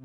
U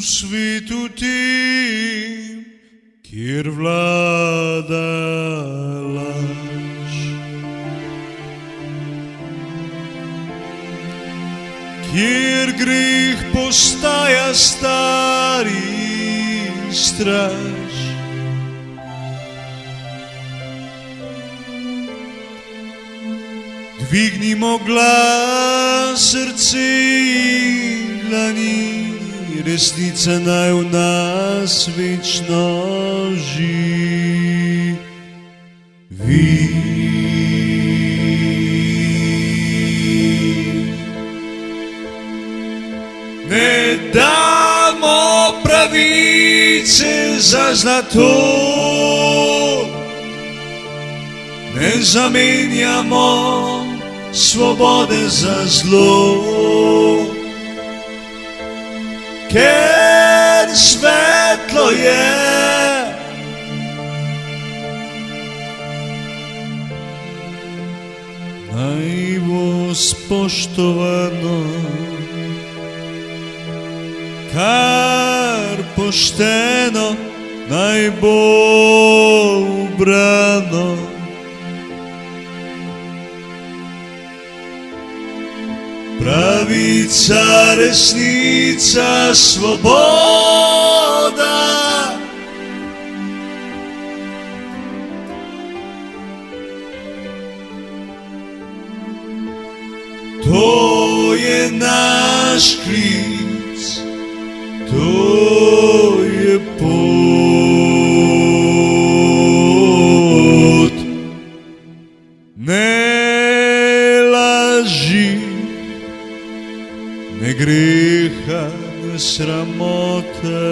svitu tim, kjer vlada laž, kjer greh postaja stari straž, dvignimo glas, srce in dlani, resnica naj v nas večno živi. Ne damo pravice za zlato, ne zamenjamo svobode za zlo, ker svetlo je. Naj bo spoštovano, kar pošteno, naj bo ubrano. Pravica, resnica, svoboda, to je naš klic, to je pot. Ne laži, ne greha, ne sramote,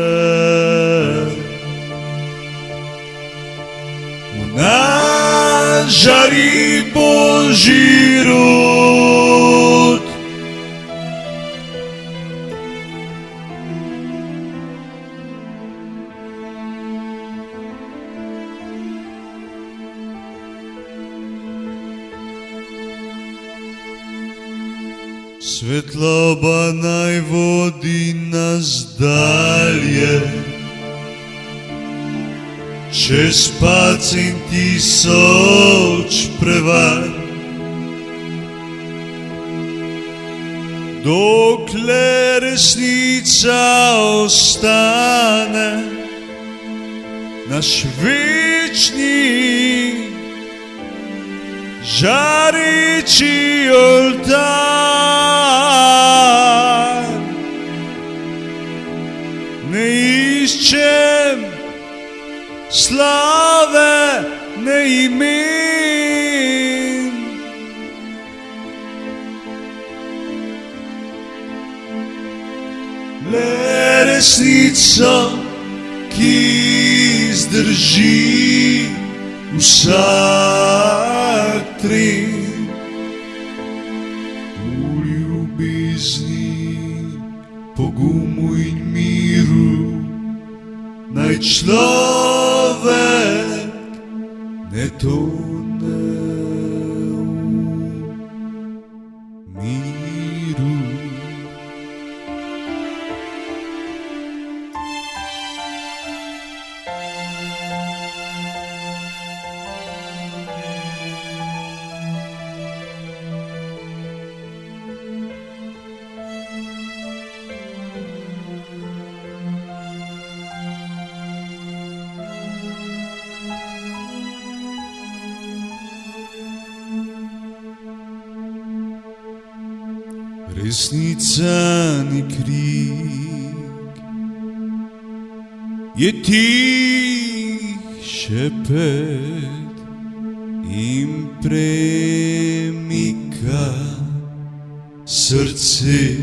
v nas žari Božji rod. Svetloba naj vodi nas dalje, čez padce in tisoč prevar, dokler resnica ostane, naš večni žareči oltar. Ne iščem slave, ne imen, le resnico, ki zdrži vsak tren. V ljubezni, pogumu in miru naj človek ne tone v miru. Resnica ni krik, je tih šepet, im premika srce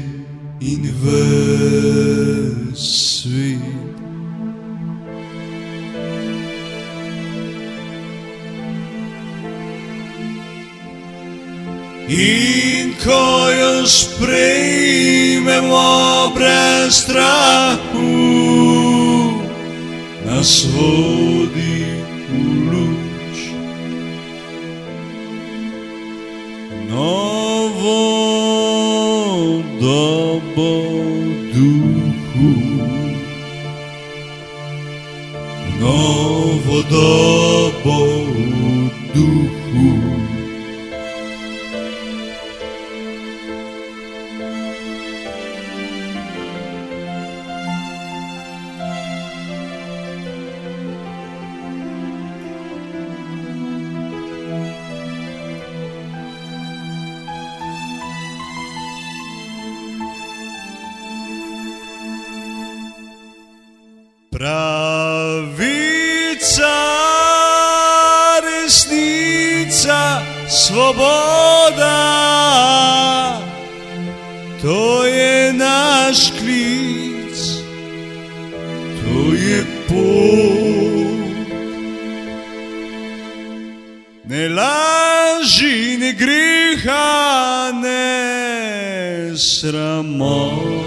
in ves svet. In ko jo sprejmemo brez strahu, nas vodi v luč. Novo dobo duhu, novo dobo duhu. Pravica, resnica, svoboda, to je naš klic, to je pot. Ne laži, ne greha, ne sramote.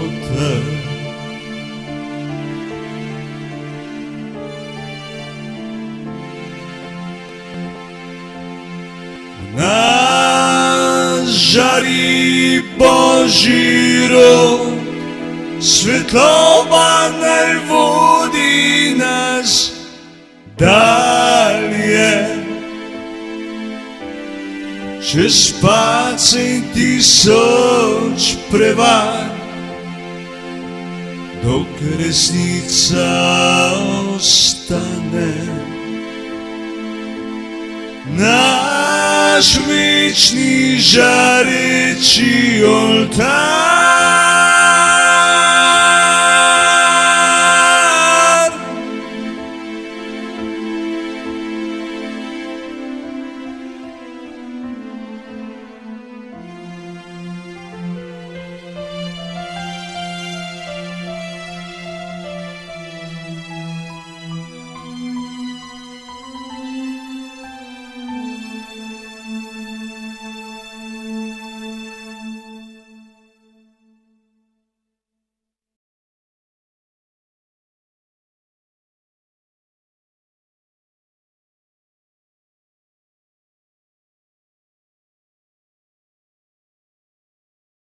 Nas žari Božji rok, svetloba naj vodi nas dalje. Čez padce in tisoč prevar, dokler resnica ostane. Naš večni žareči oltar.